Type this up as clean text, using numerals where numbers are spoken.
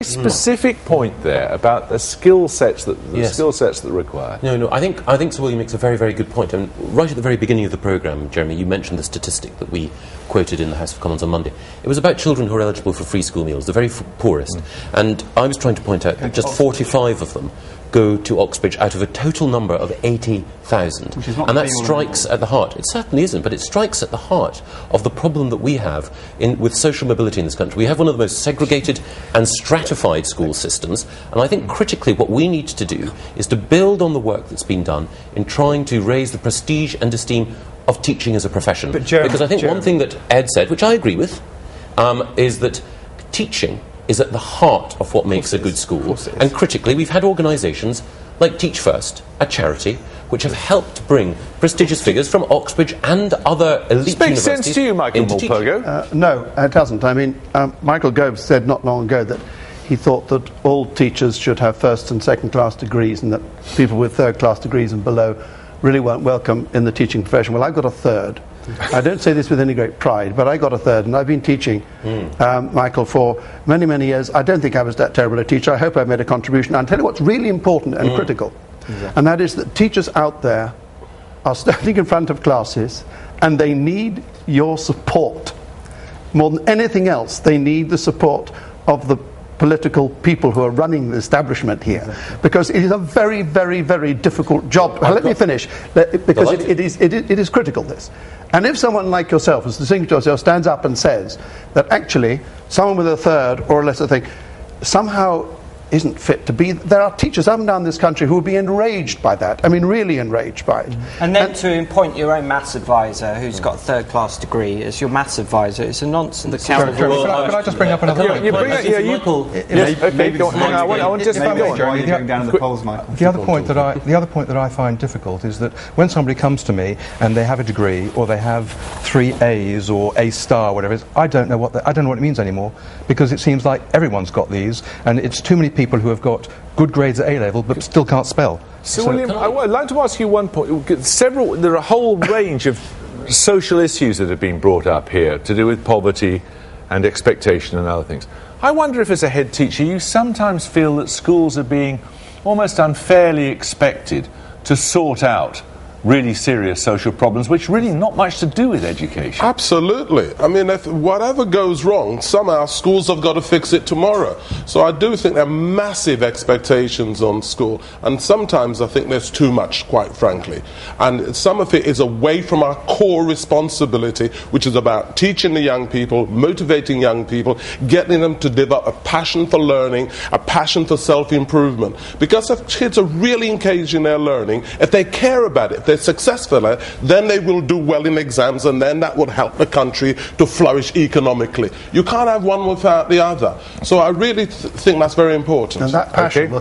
Specific point there about the skill sets that are required. No. I think Sir William makes a very, very good point. And right at the very beginning of the programme, Jeremy, you mentioned the statistic that we quoted in the House of Commons on Monday. It was about children who are eligible for free school meals, the very poorest. And I was trying to point out that just 45 of them go to Oxbridge out of a total number of 80,000. And that strikes at the heart. It certainly isn't, but it strikes at the heart of the problem that we have with social mobility in this country. We have one of the most segregated and stratified school systems, and I think critically what we need to do is to build on the work that's been done in trying to raise the prestige and esteem of teaching as a profession. Because I think one thing that Ed said, which I agree with, is that teaching is at the heart of what makes a good school. And critically, we've had organisations like Teach First, a charity, which have helped bring prestigious figures from Oxbridge and other elite universities. Makes sense to you, Michael Mulpogo? No, it doesn't. I mean, Michael Gove said not long ago that he thought that all teachers should have first and second class degrees and that people with third class degrees and below really weren't welcome in the teaching profession. Well, I've got a third. I don't say this with any great pride, but I got a third, and I've been teaching, Michael, for many, many years. I don't think I was that terrible a teacher. I hope I've made a contribution. I'll tell you what's really important and critical, and that is that teachers out there are standing in front of classes, and they need your support. More than anything else, they need the support of the political people who are running the establishment here, because it is a very, very, very difficult job. Let me finish, because it is critical, this. And if someone like yourself, as distinguished yourself, stands up and says that actually someone with a third or a lesser thing somehow isn't fit to be, there are teachers up and down this country who would be enraged by that. I mean, really enraged by it. And then to appoint your own maths advisor who's got a third-class degree as your maths advisor is a nonsense. Could I just bring up another point? The other point that I find difficult is that when somebody comes to me and they have a degree or they have 3 A's or A star, whatever it is, I don't know what it means anymore, because it seems like everyone's got these, and it's too many people who have got good grades at A-level but still can't spell. So William, I'd like to ask you one point. There are a whole range of social issues that have been brought up here to do with poverty and expectation and other things. I wonder if as a head teacher you sometimes feel that schools are being almost unfairly expected to sort out really serious social problems, which really not much to do with education. Absolutely. I mean, if whatever goes wrong, somehow schools have got to fix it tomorrow. So I do think there are massive expectations on school, and sometimes I think there's too much, quite frankly. And some of it is away from our core responsibility, which is about teaching the young people, motivating young people, getting them to develop a passion for learning, a passion for self-improvement. Because if kids are really engaged in their learning, if they care about it, they're successful, then they will do well in exams, and then that would help the country to flourish economically. You can't have one without the other. So I really think that's very important. And that passion